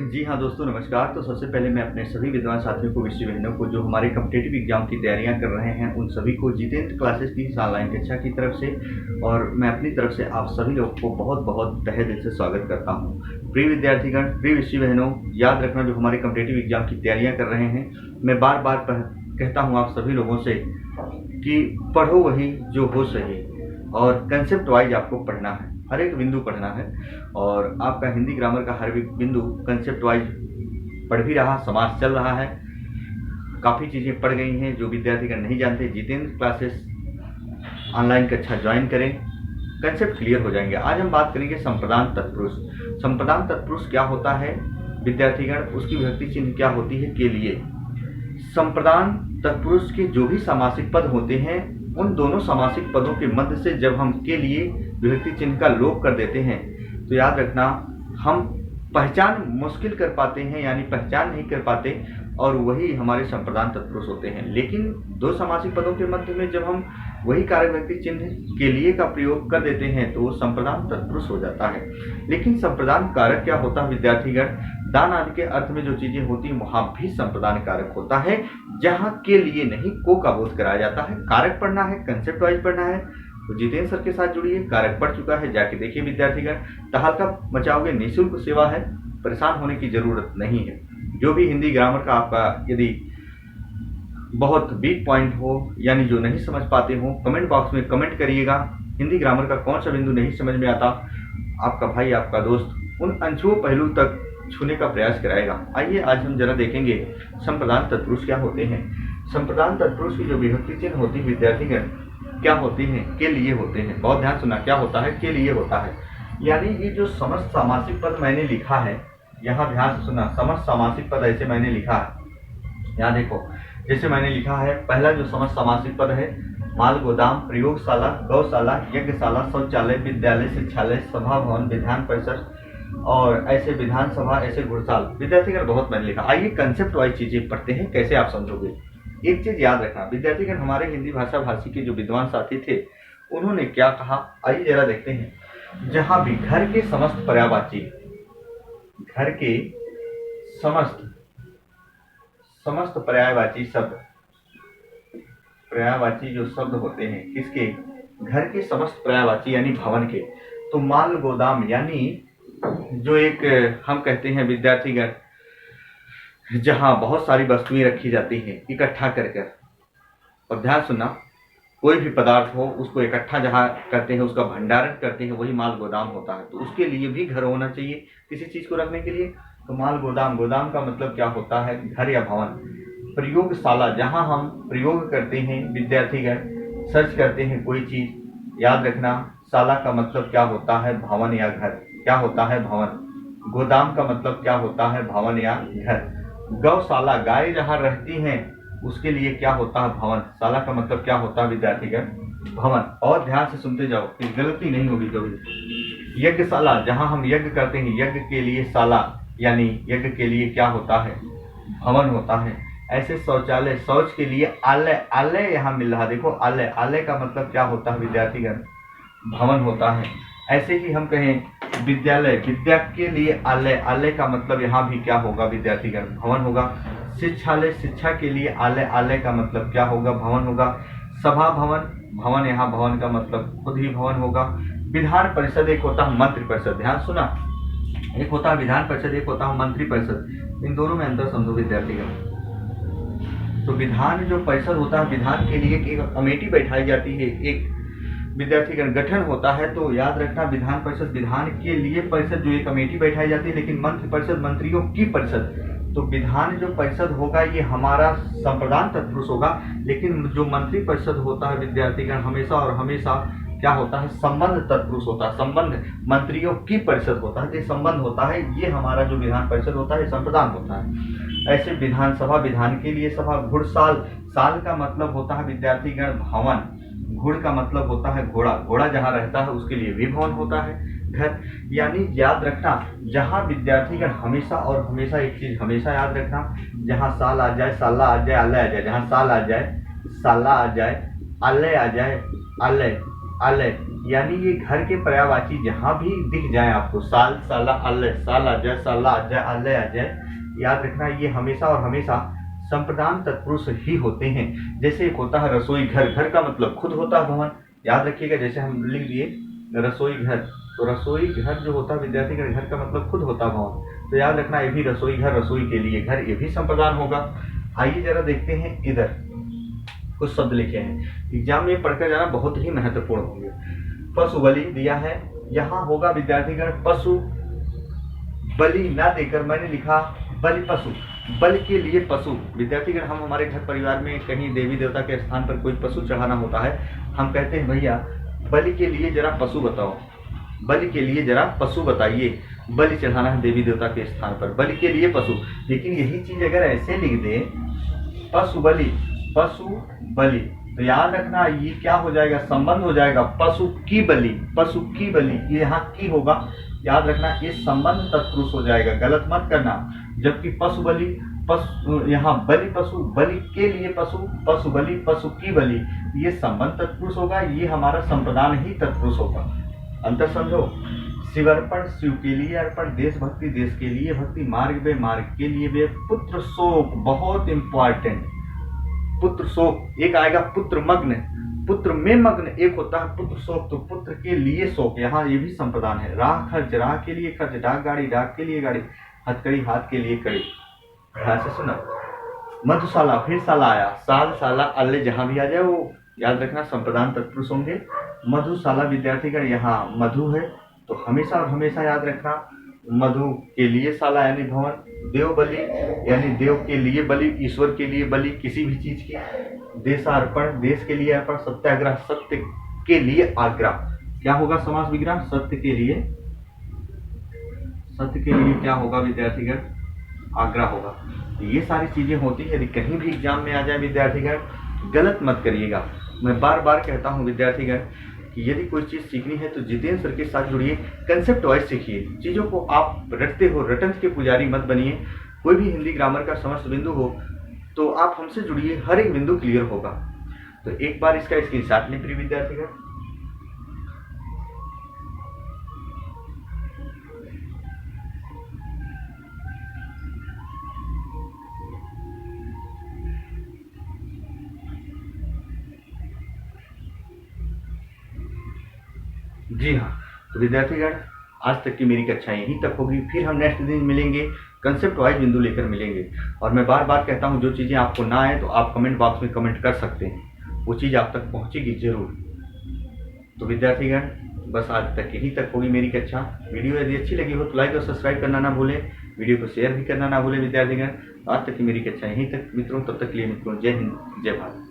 जी हाँ दोस्तों, नमस्कार। तो सबसे पहले मैं अपने सभी विद्वान साथियों को, विषय बहनों को जो हमारे कॉम्पिटिटिव एग्जाम की तैयारियां कर रहे हैं, उन सभी को जितेंद्र क्लासेस की इस ऑनलाइन कक्षा की तरफ से और मैं अपनी तरफ से आप सभी लोगों को बहुत बहुत तहे दिल से स्वागत करता हूँ। प्रिय विद्यार्थीगण, प्रिय विषय बहनों, याद रखना जो हमारे कॉम्पिटिटिव एग्जाम की तैयारियाँ कर रहे हैं, मैं बार बार कहता हूँ आप सभी लोगों से कि पढ़ो वही जो हो सही और कंसेप्ट वाइज आपको पढ़ना है, हर एक बिंदु पढ़ना है और आपका हिंदी ग्रामर का हर एक बिंदु कंसेप्ट वाइज पढ़ भी रहा, समाज चल रहा है, काफ़ी चीज़ें पढ़ गई हैं। जो विद्यार्थीगण नहीं जानते, जितेंद्र क्लासेस ऑनलाइन कक्षा ज्वाइन करें, कंसेप्ट क्लियर हो जाएंगे। आज हम बात करेंगे संप्रदान तत्पुरुष। संप्रदान तत्पुरुष क्या होता है विद्यार्थीगण, उसकी विभक्ति चिन्ह क्या होती है के लिए। संप्रदान तत्पुरुष के जो भी समासिक पद होते हैं, उन दोनों समासिक पदों के मध्य से जब हम के लिए विभक्ति चिन्ह का लोप कर देते हैं तो याद रखना हम पहचान मुश्किल कर पाते हैं, यानी पहचान नहीं कर पाते, और वही हमारे संप्रदान तत्पुरुष होते हैं। लेकिन दो समासिक पदों के मध्य में जब हम वही कारक व्यक्ति चिन्ह के लिए का प्रयोग कर देते हैं तो वो संप्रदान तत्पुरुष हो जाता है। लेकिन संप्रदान कारक क्या होता है विद्यार्थीगण, दान आदि के अर्थ में जो चीजें होती हैं वहां भी संप्रदान कारक होता है, जहां के लिए नहीं को का बोध कराया जाता है। कारक पढ़ना है, कंसेप्ट वाइज पढ़ना है तो जितेंद्र सर के साथ जुड़िए। कारक पढ़ चुका है, जाके देखिए विद्यार्थीगण। तहलका मचाओगे, निःशुल्क सेवा है, परेशान होने की जरूरत नहीं है। जो भी हिंदी ग्रामर का आपका यदि बहुत वीक पॉइंट हो, यानी जो नहीं समझ पाते हो, कमेंट बॉक्स में कमेंट करिएगा। हिंदी ग्रामर का कौन सा बिंदु नहीं समझ में आता, आपका भाई आपका दोस्त उन अनछुए पहलू तक छूने का प्रयास कराएगा। आइए आज हम जरा देखेंगे संप्रदान तत्पुरुष क्या होते हैं। संप्रदान तत्पुरुष की जो विभक्ति चिन्ह होती है विद्यार्थीगण क्या होती हैं, के लिए होते हैं। बहुत ध्यान सुना, क्या होता है, के लिए होता है। यानी ये जो समस्त सामासिक पद मैंने लिखा है, यहाँ ध्यान से सुना, समस्त सामासिक पद ऐसे मैंने लिखा है। यहाँ देखो, जैसे मैंने लिखा है, पहला जो समस्त सामासिक पद है, माल गोदाम, प्रयोगशाला, गौशाला, यज्ञशाला, शौचालय, विद्यालय, शिक्षालय, सभा भवन, विधान परिषद और ऐसे विधानसभा, ऐसे घुड़साल। विद्यार्थीगण बहुत मैंने लिखा। आइए कंसेप्ट वाइज चीजें पढ़ते हैं, कैसे आप समझोगे। एक चीज याद रखना विद्यार्थीगण, हमारे हिंदी भाषा भाषी के जो विद्वान साथी थे उन्होंने क्या कहा, आइए जरा देखते हैं। जहां भी घर के समस्त पर्यायवाची, घर के समस्त पर्यायवाची शब्द, पर्यायवाची जो शब्द होते हैं किसके, घर के समस्त पर्यायवाची यानी भवन के, तो माल गोदाम यानी जो एक हम कहते हैं विद्यार्थीगण जहां बहुत सारी वस्तुएं रखी जाती हैं इकट्ठा कर। और ध्यान सुनना, कोई भी पदार्थ हो उसको इकट्ठा जहां करते हैं, उसका भंडारण करते हैं, वही माल गोदाम होता है। तो उसके लिए भी घर होना चाहिए किसी चीज को रखने के लिए। तो माल गोदाम, गोदाम का मतलब क्या होता है, घर या भवन। प्रयोगशाला, जहां हम प्रयोग करते हैं विद्यार्थीगण, सर्च करते हैं कोई चीज, याद रखना शाला का मतलब क्या होता है, भवन या घर। क्या होता है, भवन। गोदाम का मतलब क्या होता है, भवन या घर। गौशाला, गाय जहां रहती हैं उसके लिए क्या होता है, भवन। शाला का मतलब क्या होता है विद्यार्थीगण, भवन। और ध्यान से सुनते जाओ कि गलती नहीं होगी कभी। यज्ञशाला, जहां हम यज्ञ करते हैं, यज्ञ के लिए शाला यानी यज्ञ के लिए क्या होता है, भवन होता है। ऐसे शौचालय, शौच के लिए आलय, आलय यहाँ मिल रहा, देखो आलय, आलय का मतलब क्या होता है विद्यार्थीगण, भवन होता है। ऐसे ही हम कहें विद्यालय, विद्या के लिए आलय, आलय का मतलब यहाँ भी क्या होगा विद्यार्थीगण, भवन होगा। शिक्षालय, शिक्षा के लिए आलय, आलय का मतलब क्या होगा, भवन होगा। सभा भवन, भवन यहाँ भवन का मतलब खुद ही भवन होगा। विधान परिषद, एक होता है मंत्री परिषद, ध्यान सुना, एक होता है विधान परिषद, एक होता है मंत्री परिषद। इन दोनों में अंतर समझो विद्यार्थीगण। तो विधान जो परिषद होता है, विधान के लिए एक कमेटी बैठाई जाती है, एक विद्यार्थीगण गठन होता है। तो याद रखना विधान परिषद, विधान के लिए परिषद जो एक कमेटी बैठाई जाती है। लेकिन मंत्री परिषद, मंत्रियों की परिषद। तो विधान जो परिषद होगा ये हमारा संप्रदान तत्पुरुष होगा। लेकिन जो मंत्री परिषद होता है विद्यार्थीगण हमेशा और हमेशा क्या होता है, संबंध तत्पुरुष होता है। संबंध, मंत्रियों की परिषद होता है, ये संबंध होता है, ये हमारा जो विधान परिषद होता है संप्रदान होता है। ऐसे विधानसभा, विधान के लिए सभा। घुड़साल, साल का मतलब होता है विद्यार्थीगण भवन, घुड़ का मतलब होता है घोड़ा, घोड़ा जहाँ रहता है उसके लिए भी भवन होता है, घर। यानी याद रखना, जहाँ विद्यार्थीगण हमेशा और हमेशा एक चीज हमेशा याद रखना, जहाँ साल आ जाए, साला आ जाए, आलय आ जाए, जहाँ साल आ जाए, साला आ जाए, आलय आ जाए, आलय, आलय, यानी ये घर के पर्यायवाची जहाँ भी दिख जाए आपको, साल, साला, अल्ले, साला, जय, साला, अजय, अल्ले, अजय, याद रखना ये हमेशा और हमेशा संप्रदान तत्पुरुष ही होते हैं। जैसे एक होता है रसोई घर, घर का मतलब खुद होता है भवन, याद रखिएगा। जैसे हम लिख दिए रसोई घर, तो रसोई घर जो होता है विद्यार्थी का, घर का मतलब खुद होता है भवन, तो याद रखना ये भी रसोई घर, रसोई के लिए घर, ये भी संप्रदान होगा। आइए जरा देखते हैं, इधर कुछ शब्द लिखे हैं, एग्जाम में पढ़कर जाना बहुत ही महत्वपूर्ण होंगे। पशु बलि दिया है, यहाँ होगा विद्यार्थीगण पशु बलि ना देकर मैंने लिखा बलि पशु, बलि के लिए पशु। विद्यार्थीगण हम हमारे घर परिवार में कहीं देवी देवता के स्थान पर कोई पशु चढ़ाना होता है, हम कहते हैं भैया बलि के लिए जरा पशु बताओ, बलि के लिए जरा पशु बताइए, बलि चढ़ाना है देवी देवता के स्थान पर, बलि के लिए पशु। लेकिन यही चीज अगर ऐसे लिख दे पशु बलि, पशु बलि, तो याद रखना ये क्या हो जाएगा, संबंध हो जाएगा पशु की बलि, पशु की बलि, ये यहाँ की होगा, याद रखना ये संबंध तत्पुरुष हो जाएगा, गलत मत करना। जबकि पशु बलि, पशु यहाँ बलि पशु, बलि के लिए पशु, पशु बलि, पशु की बलि, ये संबंध तत्पुरुष होगा, ये हमारा संप्रदान ही तत्पुरुष होगा। अंतर समझो। शिवर्पण शिव के लिए अर्पण, देशभक्ति देश के लिए भक्ति, मार्ग वे मार्ग के लिए वे, पुत्र शोक बहुत इंपॉर्टेंट, पुत्र शोक एक आएगा, पुत्र मग्न, पुत्र में मग्न एक होता है पुत्र शोक, तो पुत्र के लिए शोक, यहाँ ये भी संप्रदान है। राह खर्च, राह के लिए खर्च, डाक गाड़ी, डाक के लिए गाड़ी, हथकड़ी, हाथ के लिए कड़ी। ध्यान से सुना। मधुशाला, फिर साला आया, साल, साला, अल्ले जहां भी आ जाए वो याद रखना संप्रदान तत्पुरुष होंगे। मधुशाला विद्यार्थीगण यहाँ मधु है, तो हमेशा और हमेशा याद रखना मधु के लिए शाला यानी भवन, देव बलि यानी देव के लिए बलि, ईश्वर के लिए बलि किसी भी चीज की, देशार्पण देश के लिए अर्पण, सत्याग्रह सत्य के लिए आग्रह, क्या होगा समास विग्रह, सत्य के लिए, सत्य के लिए क्या होगा विद्यार्थीगण, आग्रह होगा। ये सारी चीजें होती है, यदि कहीं भी एग्जाम में आ जाए विद्यार्थीगण गलत मत करिएगा। मैं बार बार कहता हूँ विद्यार्थीगण कि यदि कोई चीज सीखनी है तो जितेंद्र सर के साथ जुड़िए, कंसेप्ट वाइज सीखिए, चीजों को आप रटते हो, रटन के पुजारी मत बनिए। कोई भी हिंदी ग्रामर का समस्त बिंदु हो तो आप हमसे जुड़िए, हर एक बिंदु क्लियर होगा। तो एक बार इसका स्क्रीनशॉट लें प्रिय विद्यार्थीगण। जी हाँ, तो विद्यार्थीगण आज तक की मेरी कक्षा यहीं तक होगी, फिर हम नेक्स्ट दिन मिलेंगे, कंसेप्ट वाइज बिंदु लेकर मिलेंगे। और मैं बार बार कहता हूँ जो चीज़ें आपको ना आए तो आप कमेंट बॉक्स में कमेंट कर सकते हैं, वो चीज़ आप तक पहुँचेगी जरूर। तो विद्यार्थीगण बस आज तक यहीं तक होगी मेरी कक्षा। वीडियो यदि अच्छी लगी हो तो लाइक और सब्सक्राइब करना ना भूलें, वीडियो को शेयर भी करना ना भूलें विद्यार्थीगण। आज तक की मेरी कक्षा यहीं तक मित्रों, तब तक के लिए मित्रों जय हिंद जय भारत।